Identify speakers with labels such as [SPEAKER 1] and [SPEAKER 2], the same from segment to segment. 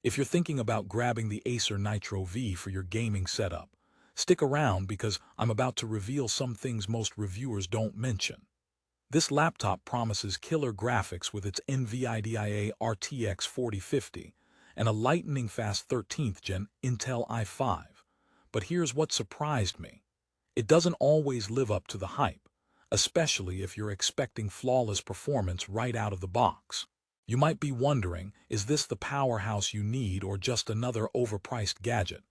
[SPEAKER 1] If you're thinking about grabbing the Acer Nitro V for your gaming setup, stick around because I'm about to reveal some things most reviewers don't mention. This laptop promises killer graphics with its NVIDIA RTX 4050 and a lightning-fast 13th Gen Intel i5. But here's what surprised me. It doesn't always live up to the hype, especially if you're expecting flawless performance right out of the box. You might be wondering, is this the powerhouse you need or just another overpriced gadget?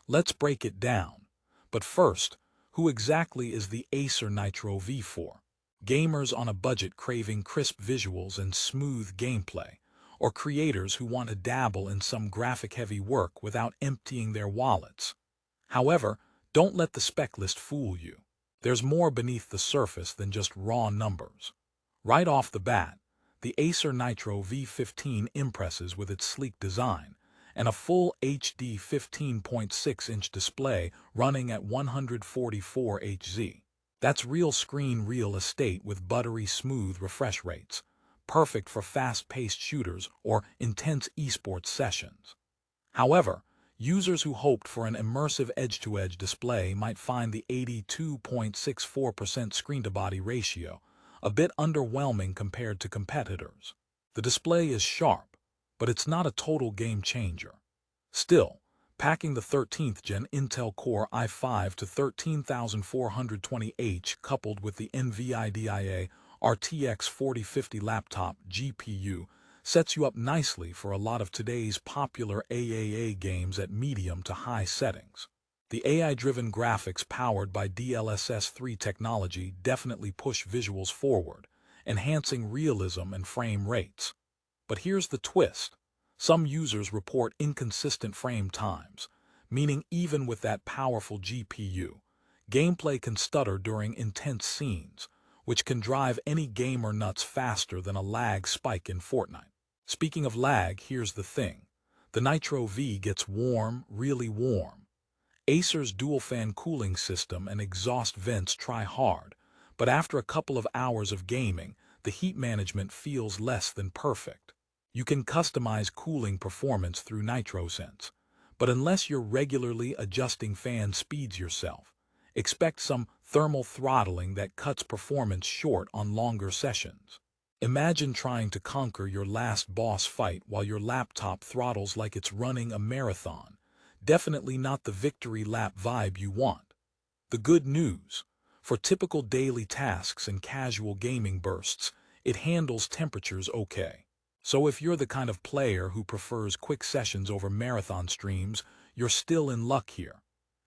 [SPEAKER 1] Let's break it down. But first, who exactly is the Acer Nitro V for? Gamers on a budget craving crisp visuals and smooth gameplay, or creators who want to dabble in some graphic-heavy work without emptying their wallets. However, don't let the spec list fool you. There's more beneath the surface than just raw numbers. Right off the bat, the Acer Nitro V15 impresses with its sleek design and a full HD 15.6-inch display running at 144 Hz. That's real screen real estate with buttery smooth refresh rates, perfect for fast-paced shooters or intense esports sessions. However, users who hoped for an immersive edge-to-edge display might find the 82.64% screen-to-body ratio a bit underwhelming compared to competitors. The display is sharp, but it's not a total game changer. Still, packing the 13th Gen Intel Core i5 to 13420H coupled with the NVIDIA RTX 4050 laptop GPU sets you up nicely for a lot of today's popular AAA games at medium to high settings. The AI-driven graphics powered by DLSS 3 technology definitely push visuals forward, enhancing realism and frame rates. But here's the twist. Some users report inconsistent frame times, meaning even with that powerful GPU, gameplay can stutter during intense scenes, which can drive any gamer nuts faster than a lag spike in Fortnite. Speaking of lag, here's the thing. The Nitro V gets warm, really warm. Acer's dual-fan cooling system and exhaust vents try hard, but after a couple of hours of gaming, the heat management feels less than perfect. You can customize cooling performance through NitroSense, but unless you're regularly adjusting fan speeds yourself, expect some thermal throttling that cuts performance short on longer sessions. Imagine trying to conquer your last boss fight while your laptop throttles like it's running a marathon. Definitely not the victory lap vibe you want. The good news: for typical daily tasks and casual gaming bursts, it handles temperatures okay. So if you're the kind of player who prefers quick sessions over marathon streams, you're still in luck here.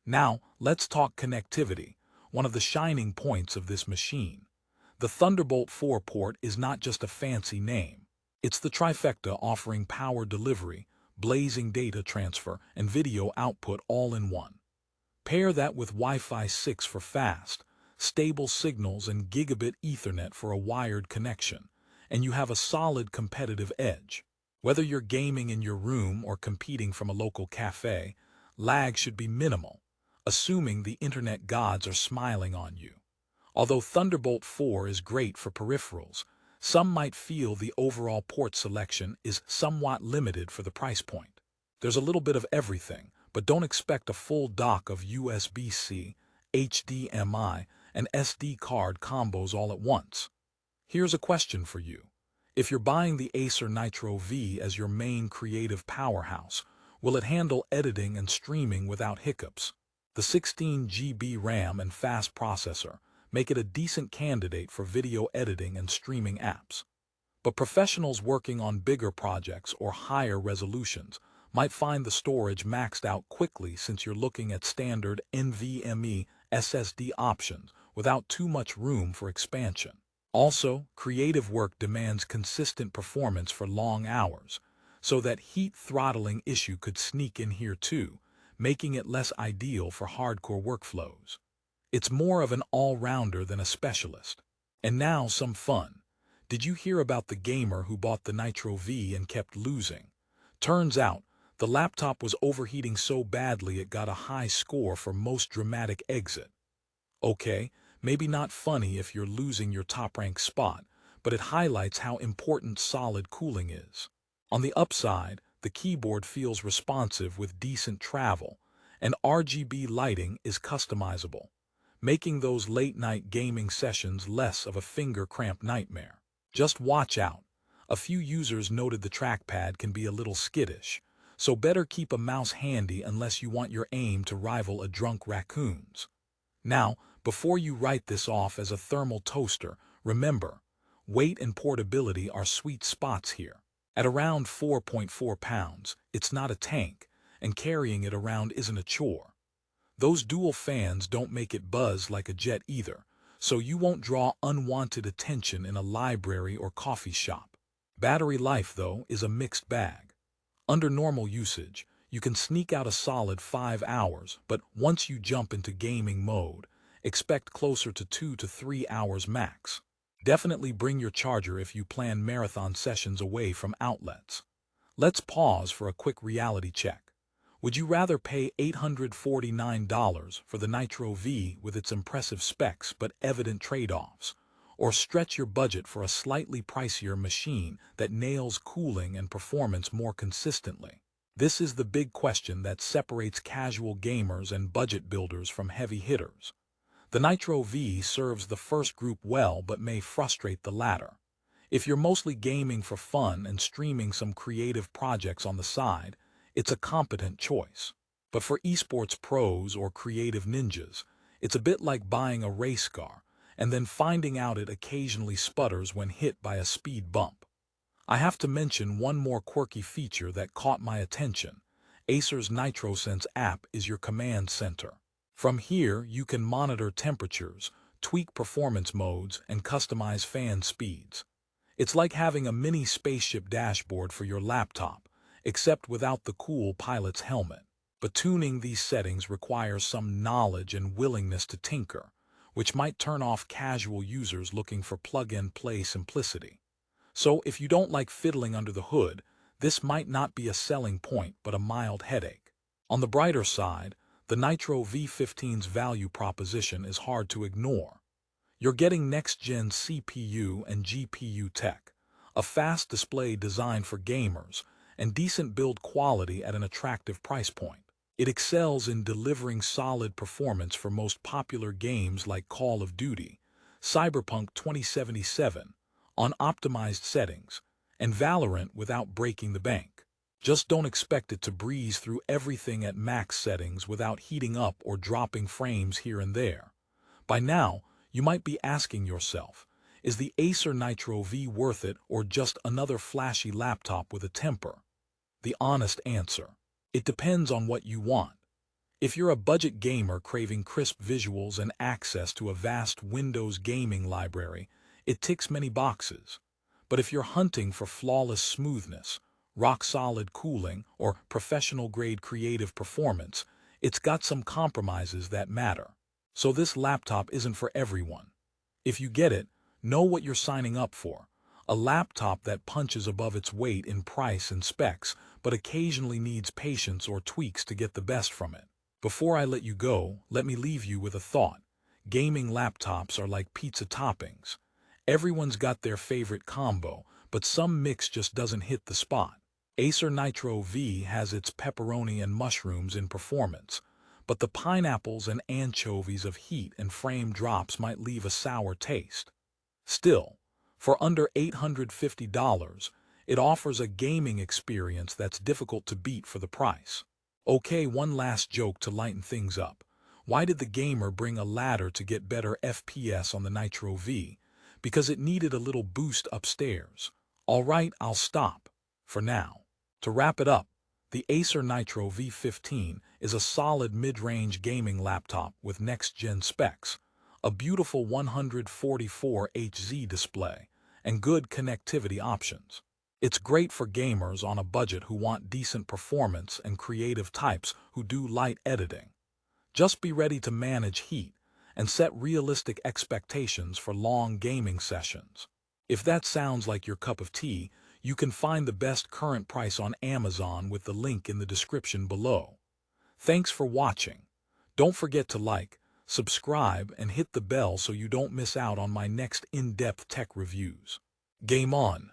[SPEAKER 1] Now, let's talk connectivity, one of the shining points of this machine. The Thunderbolt 4 port is not just a fancy name. It's the trifecta offering power delivery, blazing data transfer, and video output all in one. Pair that with Wi-Fi 6 for fast, stable signals and gigabit Ethernet for a wired connection, and you have a solid competitive edge. Whether you're gaming in your room or competing from a local cafe, lag should be minimal, assuming the internet gods are smiling on you. Although Thunderbolt 4 is great for peripherals, some might feel the overall port selection is somewhat limited for the price point. There's a little bit of everything, but don't expect a full dock of USB-C, HDMI, and SD card combos all at once. Here's a question for you. If you're buying the Acer Nitro V as your main creative powerhouse, will it handle editing and streaming without hiccups? The 16 GB RAM and fast processor make it a decent candidate for video editing and streaming apps. But professionals working on bigger projects or higher resolutions might find the storage maxed out quickly since you're looking at standard NVMe SSD options without too much room for expansion. Also, creative work demands consistent performance for long hours, so that heat throttling issue could sneak in here too, making it less ideal for hardcore workflows. It's more of an all-rounder than a specialist. And now some fun. Did you hear about the gamer who bought the Nitro V and kept losing? Turns out, the laptop was overheating so badly it got a high score for most dramatic exit. Okay, maybe not funny if you're losing your top-ranked spot, but it highlights how important solid cooling is. On the upside, the keyboard feels responsive with decent travel, and RGB lighting is customizable, making those late-night gaming sessions less of a finger-cramp nightmare. Just watch out. A few users noted the trackpad can be a little skittish, so better keep a mouse handy unless you want your aim to rival a drunk raccoon's. Now, before you write this off as a thermal toaster, remember, weight and portability are sweet spots here. At around 4.4 pounds, it's not a tank, and carrying it around isn't a chore. Those dual fans don't make it buzz like a jet either, so you won't draw unwanted attention in a library or coffee shop. Battery life, though, is a mixed bag. Under normal usage, you can sneak out a solid 5 hours, but once you jump into gaming mode, expect closer to 2 to 3 hours max. Definitely bring your charger if you plan marathon sessions away from outlets. Let's pause for a quick reality check. Would you rather pay $849 for the Nitro V with its impressive specs but evident trade-offs, or stretch your budget for a slightly pricier machine that nails cooling and performance more consistently? This is the big question that separates casual gamers and budget builders from heavy hitters. The Nitro V serves the first group well but may frustrate the latter. If you're mostly gaming for fun and streaming some creative projects on the side, it's a competent choice. But for esports pros or creative ninjas, it's a bit like buying a race car and then finding out it occasionally sputters when hit by a speed bump. I have to mention one more quirky feature that caught my attention. Acer's NitroSense app is your command center. From here, you can monitor temperatures, tweak performance modes, and customize fan speeds. It's like having a mini spaceship dashboard for your laptop, except without the cool pilot's helmet. But tuning these settings requires some knowledge and willingness to tinker, which might turn off casual users looking for plug-and-play simplicity. So if you don't like fiddling under the hood, this might not be a selling point but a mild headache. On the brighter side, the Nitro V15's value proposition is hard to ignore. You're getting next-gen CPU and GPU tech, a fast display designed for gamers, and decent build quality at an attractive price point. It excels in delivering solid performance for most popular games like Call of Duty, Cyberpunk 2077, on optimized settings, and Valorant without breaking the bank. Just don't expect it to breeze through everything at max settings without heating up or dropping frames here and there. By now, you might be asking yourself, is the Acer Nitro V worth it or just another flashy laptop with a temper? The honest answer: it depends on what you want. If you're a budget gamer craving crisp visuals and access to a vast Windows gaming library, it ticks many boxes. But if you're hunting for flawless smoothness, rock-solid cooling, or professional-grade creative performance, it's got some compromises that matter. So this laptop isn't for everyone. If you get it, know what you're signing up for. A laptop that punches above its weight in price and specs, but occasionally needs patience or tweaks to get the best from it. Before I let you go, let me leave you with a thought. Gaming laptops are like pizza toppings. Everyone's got their favorite combo, but some mix just doesn't hit the spot. Acer Nitro V has its pepperoni and mushrooms in performance, but the pineapples and anchovies of heat and frame drops might leave a sour taste. Still, for under $850, it offers a gaming experience that's difficult to beat for the price. Okay, one last joke to lighten things up. Why did the gamer bring a ladder to get better FPS on the Nitro V? Because it needed a little boost upstairs. Alright, I'll stop for now. To wrap it up, the Acer Nitro V15 is a solid mid-range gaming laptop with next-gen specs, a beautiful 144Hz display, and good connectivity options. It's great for gamers on a budget who want decent performance and creative types who do light editing. Just be ready to manage heat and set realistic expectations for long gaming sessions. If that sounds like your cup of tea, you can find the best current price on Amazon with the link in the description below. Thanks for watching. Don't forget to like, subscribe, and hit the bell so you don't miss out on my next in-depth tech reviews. Game on!